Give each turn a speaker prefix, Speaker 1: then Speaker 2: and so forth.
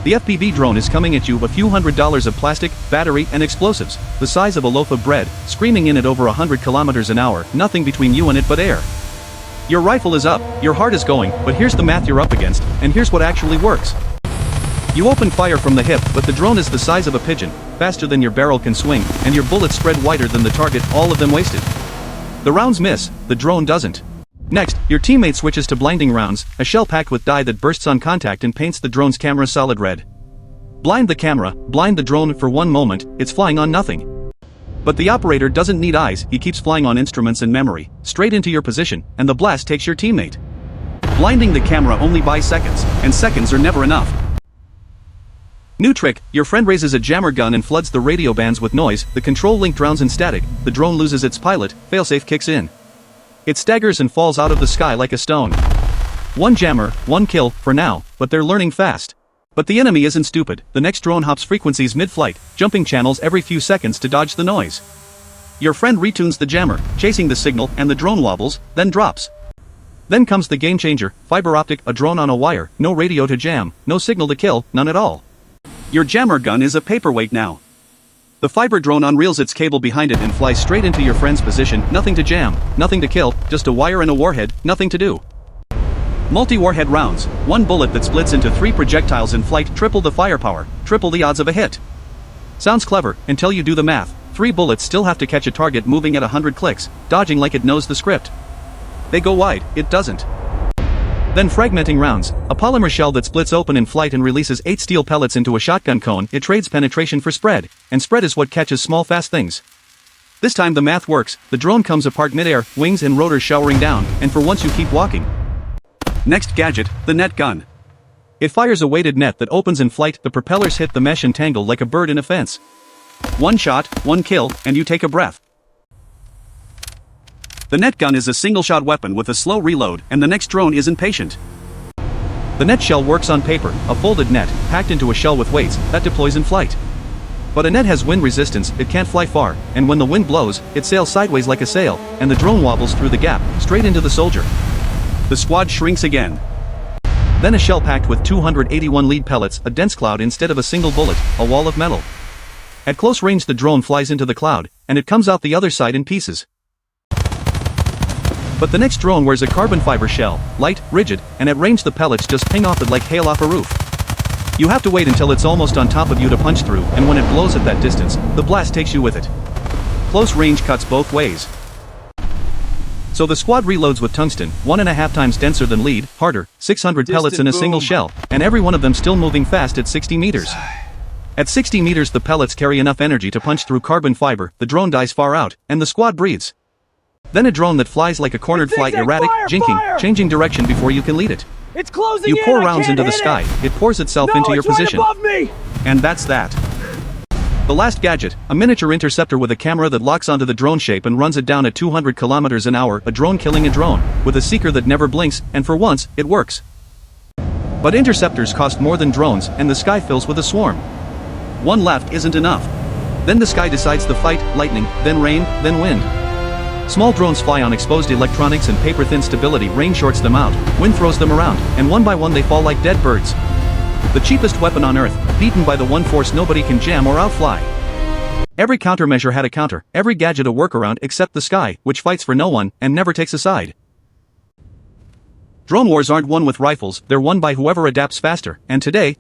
Speaker 1: The FPV drone is coming at you with a few $100s of plastic, battery, and explosives, the size of a loaf of bread, screaming in at over 100 kilometers an hour, nothing between you and it but air. Your rifle is up, your heart is going, but here's the math you're up against, and here's what actually works. You open fire from the hip, but the drone is the size of a pigeon, faster than your barrel can swing, and your bullets spread wider than the target, all of them wasted. The rounds miss, the drone doesn't. Next, your teammate switches to blinding rounds, a shell packed with dye that bursts on contact and paints the drone's camera solid red. Blind the camera, blind the drone for one moment, it's flying on nothing. But the operator doesn't need eyes, he keeps flying on instruments and memory, straight into your position, and the blast takes your teammate. Blinding the camera only buys seconds, and seconds are never enough. New trick, your friend raises a jammer gun and floods the radio bands with noise, the control link drowns in static, the drone loses its pilot, failsafe kicks in. It staggers and falls out of the sky like a stone. One jammer, one kill, for now, but they're learning fast. But the enemy isn't stupid, the next drone hops frequencies mid-flight, jumping channels every few seconds to dodge the noise. Your friend retunes the jammer, chasing the signal, and the drone wobbles, then drops. Then comes the game changer, fiber-optic, a drone on a wire, no radio to jam, no signal to kill, none at all. Your jammer gun is a paperweight now. The fiber drone unreels its cable behind it and flies straight into your friend's position, nothing to jam, nothing to kill, just a wire and a warhead, nothing to do. Multi-warhead rounds, one bullet that splits into 3 projectiles in flight, triple the firepower, triple the odds of a hit. Sounds clever, until you do the math, 3 bullets still have to catch a target moving at 100 clicks, dodging like it knows the script. They go wide, it doesn't. Then fragmenting rounds, a polymer shell that splits open in flight and releases 8 steel pellets into a shotgun cone, it trades penetration for spread, and spread is what catches small fast things. This time the math works, the drone comes apart midair, wings and rotors showering down, and for once you keep walking. Next gadget, the net gun. It fires a weighted net that opens in flight, the propellers hit the mesh and tangle like a bird in a fence. One shot, one kill, and you take a breath. The net gun is a single-shot weapon with a slow reload, and the next drone isn't patient. The net shell works on paper, a folded net, packed into a shell with weights, that deploys in flight. But a net has wind resistance, it can't fly far, and when the wind blows, it sails sideways like a sail, and the drone wobbles through the gap, straight into the soldier. The squad shrinks again. Then a shell packed with 281 lead pellets, a dense cloud instead of a single bullet, a wall of metal. At close range the drone flies into the cloud, and it comes out the other side in pieces. But the next drone wears a carbon fiber shell, light, rigid, and at range the pellets just ping off it like hail off a roof. You have to wait until it's almost on top of you to punch through, and when it blows at that distance, the blast takes you with it. Close range cuts both ways. So the squad reloads with tungsten, 1.5 times denser than lead, harder, 600 pellets in a single shell, and every one of them still moving fast at 60 meters. At 60 meters the pellets carry enough energy to punch through carbon fiber, the drone dies far out, and the squad breathes. Then a drone that flies like a cornered flight, erratic, jinking, changing direction before you can lead it.
Speaker 2: It's closing
Speaker 1: you pour
Speaker 2: in,
Speaker 1: rounds into the sky, it pours itself into your position.
Speaker 2: Right above me.
Speaker 1: And that's that. The last gadget, a miniature interceptor with a camera that locks onto the drone shape and runs it down at 200 kilometers an hour, a drone killing a drone, with a seeker that never blinks, and for once, it works. But interceptors cost more than drones, and the sky fills with a swarm. One left isn't enough. Then the sky decides to fight, lightning, then rain, then wind. Small drones fly on exposed electronics and paper-thin stability, rain shorts them out, wind throws them around, and one by one they fall like dead birds. The cheapest weapon on Earth, beaten by the one force nobody can jam or outfly. Every countermeasure had a counter, every gadget a workaround except the sky, which fights for no one, and never takes a side. Drone wars aren't won with rifles, they're won by whoever adapts faster, and today,